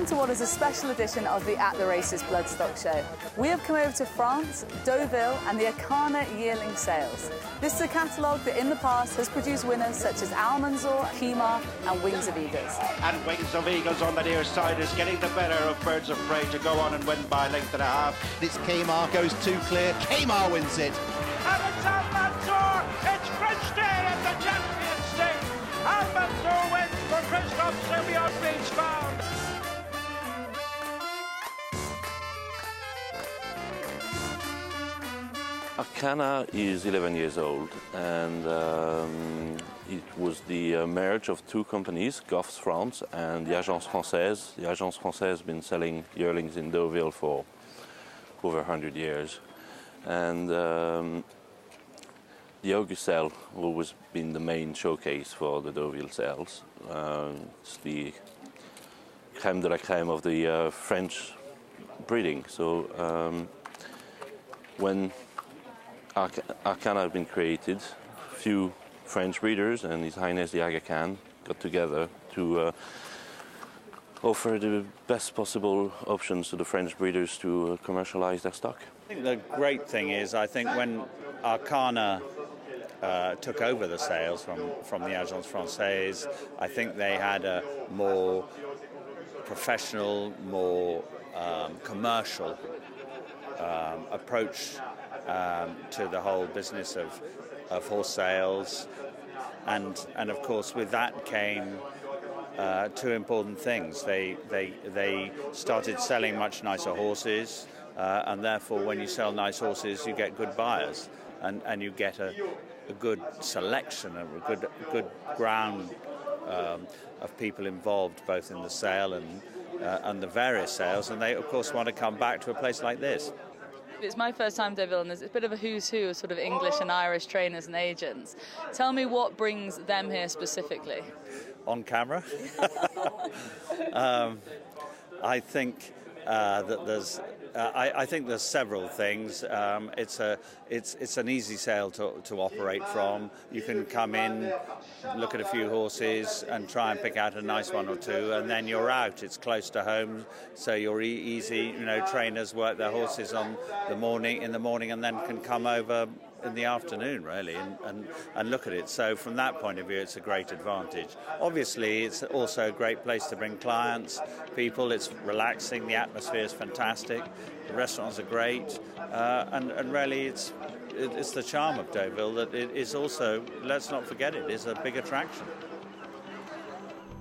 Welcome to what is a special edition of the At the Races Bloodstock show. We have come over to France, Deauville and the ARQANA Yearling sales. This is a catalogue that in the past has produced winners such as Almanzor, Kemar and Wings of Eagles. And Wings of Eagles on the near side is getting the better of Birds of Prey to go on and win by a length and a half. This Kemar goes too clear, Kemar wins it. And it's Almanzor! It's French Day at the Champions Day! Almanzor wins for Christophe Simeon Beach Found! ARQANA is 11 years old, and it was the merge of two companies, Goffs France and the Agence Française. The Agence Française has been selling yearlings in Deauville for over 100 years. And the August sale always been the main showcase for the Deauville sales. It's the crème de la crème of the French breeding. So when ARQANA has been created, a few French breeders and His Highness the Aga Khan got together to offer the best possible options to the French breeders to commercialize their stock. I think the great thing is, I think when ARQANA took over the sales from the Agence Française, I think they had a more professional, more commercial approach to the whole business of horse sales, and of course with that came two important things. They started selling much nicer horses, and therefore when you sell nice horses you get good buyers, and you get a good selection, a good ground of people involved both in the sale and the various sales, and they of course want to come back to a place like this. It's my first time Deauville, and there's a bit of a who's who of sort of English and Irish trainers and agents. Tell me what brings them here specifically. On camera? I think that there's. I think there's several things. It's an easy sale to operate from. You can come in, look at a few horses, and try and pick out a nice one or two, and then you're out. It's close to home, so you're easy. You know, trainers work their horses in the morning, and then can come over in the afternoon, really, and look at it. So from that point of view, it's a great advantage. Obviously, it's also a great place to bring clients, people. It's relaxing. The atmosphere is fantastic. The restaurants are great, and really, it's the charm of Deauville that it is also. Let's not forget, it is a big attraction.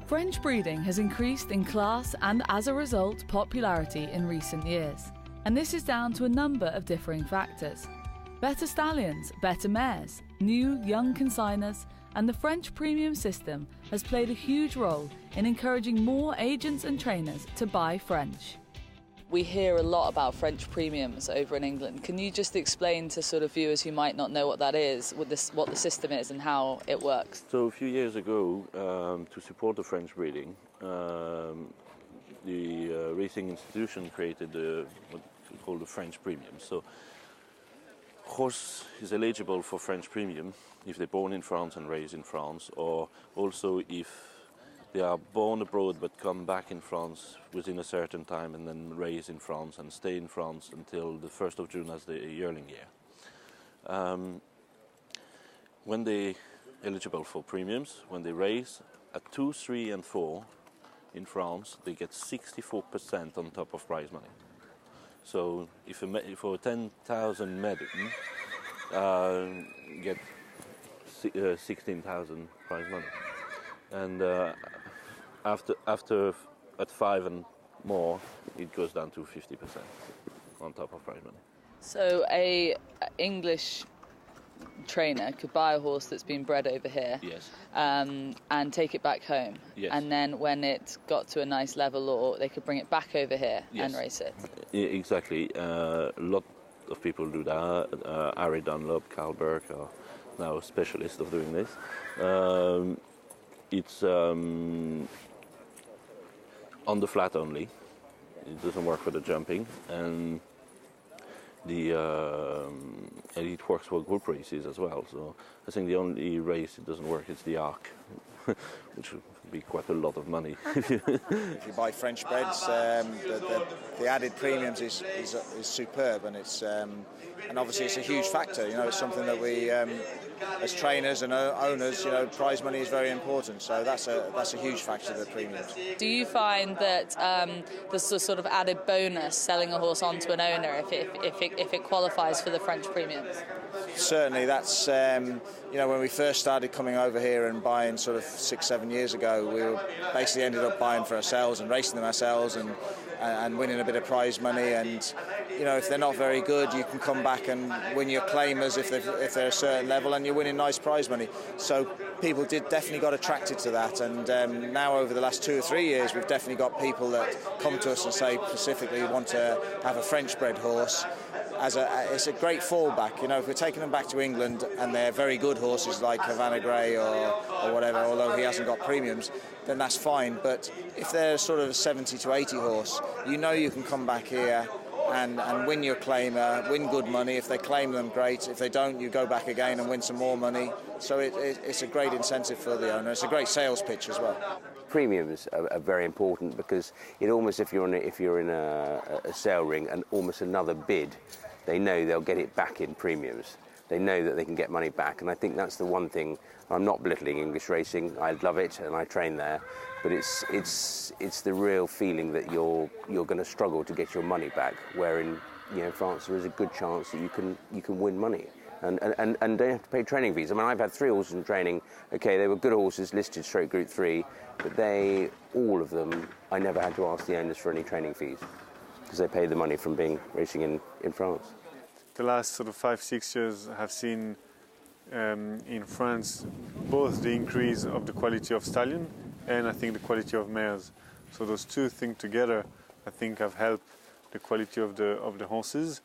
French breeding has increased in class and, as a result, popularity in recent years, and this is down to a number of differing factors. Better stallions, better mares, new, young consigners, and the French premium system has played a huge role in encouraging more agents and trainers to buy French. We hear a lot about French premiums over in England. Can you just explain to sort of viewers who might not know what that is, what the system is and how it works? So a few years ago, to support the French breeding, the racing institution created what we call the French premium. So horse is eligible for French premium if they're born in France and raised in France, or also if they are born abroad but come back in France within a certain time and then raised in France and stay in France until the 1st of June as the yearling year. When they're eligible for premiums, when they raise at 2, 3 and 4 in France, they get 64% on top of prize money. So if for 10,000 maiden, get 16,000 prize money, and after at 5 and more, it goes down to 50% on top of prize money. So a English trainer could buy a horse that's been bred over here, yes, and take it back home, yes, and then when it got to a nice level, or they could bring it back over here, yes, and race it. Exactly. A lot of people do that. Ari Dunlop, Carl Burke are now specialists of doing this. It's on the flat only. It doesn't work for the jumping, and it works for group races as well. So I think the only race it doesn't work is the ARC, which be quite a lot of money. If you buy French breds, the added premiums is superb, and it's and obviously it's a huge factor. You know, it's something that we as trainers and owners, you know, prize money is very important. So that's a huge factor, the premiums. Do you find that there's a sort of added bonus selling a horse onto an owner if it qualifies for the French premiums? Certainly, that's you know, when we first started coming over here and buying sort of 6-7 years ago, we were basically ended up buying for ourselves and racing them ourselves and winning a bit of prize money. And you know, if they're not very good, you can come back and win your claimers if they're a certain level, and you're winning nice prize money. So people definitely got attracted to that, and now over the last 2 or 3 years, we've definitely got people that come to us and say specifically want to have a French bred horse. It's a great fallback, you know. If we're taking them back to England and they're very good horses like Havana Grey or whatever, although he hasn't got premiums, then that's fine. But if they're sort of a 70 to 80 horse, you know you can come back here and win your claimer, win good money. If they claim them, great. If they don't, you go back again and win some more money. So it's a great incentive for the owner. It's a great sales pitch as well. Premiums are very important, because it almost, if you're in a sale ring and almost another bid, they know they'll get it back in premiums. They know that they can get money back, and I think that's the one thing. I'm not belittling English racing. I love it, and I train there, but it's the real feeling that you're going to struggle to get your money back. Where in France there is a good chance that you can win money. And don't have to pay training fees. I mean, I've had 3 horses in training. Okay, they were good horses, listed straight Group 3, but all of them, I never had to ask the owners for any training fees, because they paid the money from racing in France. The last sort of 5-6 years have seen in France both the increase of the quality of stallion and I think the quality of mares. So those two things together, I think, have helped the quality of the horses.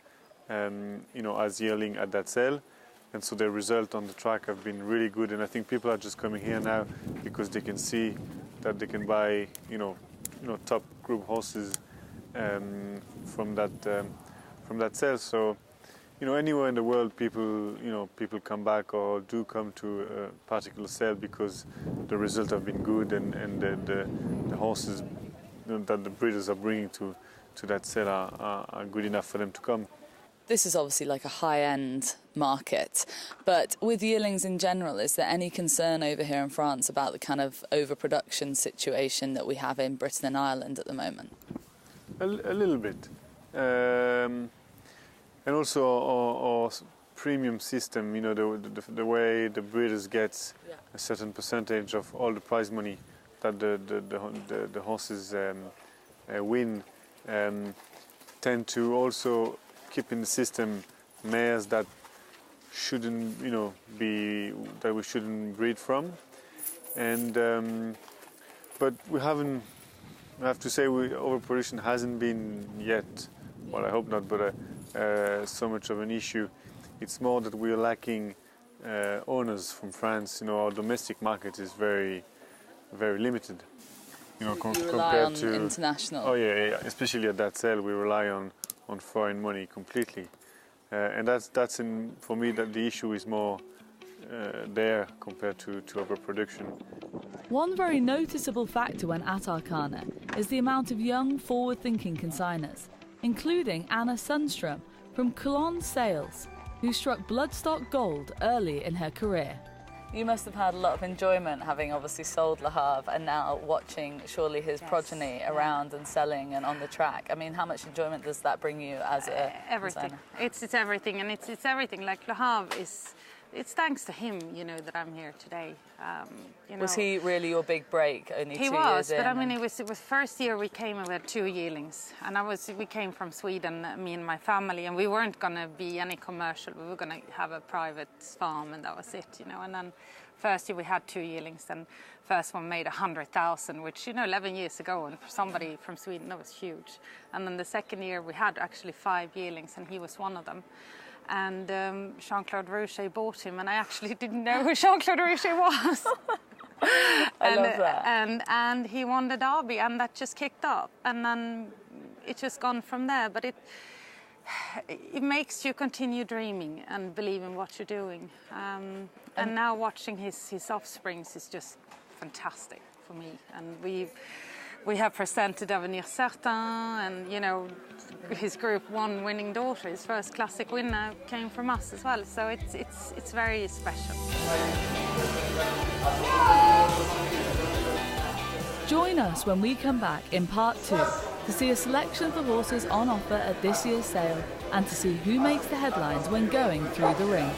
As Yearling at that sale, and so the result on the track have been really good, and I think people are just coming here now because they can see that they can buy top group horses from that sale. So anywhere in the world, people come back or do come to a particular sale because the results have been good, and the horses that the breeders are bringing to that sale are good enough for them to come. This is obviously like a high-end market, but with yearlings in general, is there any concern over here in France about the kind of overproduction situation that we have in Britain and Ireland at the moment? A little bit. And also our premium system, the way the breeders get a certain percentage of all the prize money that the horses win, tend to also keep in the system mares that shouldn't, that we shouldn't breed from, and but we haven't. I have to say, overproduction hasn't been yet. Well, I hope not, but so much of an issue. It's more that we are lacking owners from France. Our domestic market is very, very limited. You rely compared on to international. Oh yeah, especially at that sale, we rely on foreign money completely, and that's for me that the issue is more there compared to overproduction. One very noticeable factor when at ARQANA is the amount of young, forward-thinking consigners, including Anna Sundström from Cologne Sales, who struck Bloodstock gold early in her career. You must have had a lot of enjoyment having obviously sold Le Havre and now watching surely his progeny around and selling and on the track. I mean, how much enjoyment does that bring you as a everything? designer? It's everything, and it's everything. Like Le Havre it's thanks to him, that I'm here today. Was he really your big break? Only 2 years in? He was, but I mean, it was first year we came and we had 2 yearlings, and we came from Sweden, me and my family, and we weren't going to be any commercial. We were going to have a private farm, and that was it, And then first year we had 2 yearlings, and first one made 100,000, which 11 years ago, and for somebody from Sweden that was huge. And then the second year we had actually 5 yearlings, and he was one of them. And Jean-Claude Rouget bought him, and I actually didn't know who Jean-Claude Rouget was. I love that. And he won the Derby, and that just kicked up, and then it just gone from there. But it makes you continue dreaming and believe in what you're doing. And now watching his offsprings is just fantastic. for me. And we have presented Avenir Certain, and you know, his Group 1 winning daughter, his first classic winner, came from us as well. So it's very special. Join us when we come back in part 2 to see a selection of the horses on offer at this year's sale and to see who makes the headlines when going through the ring.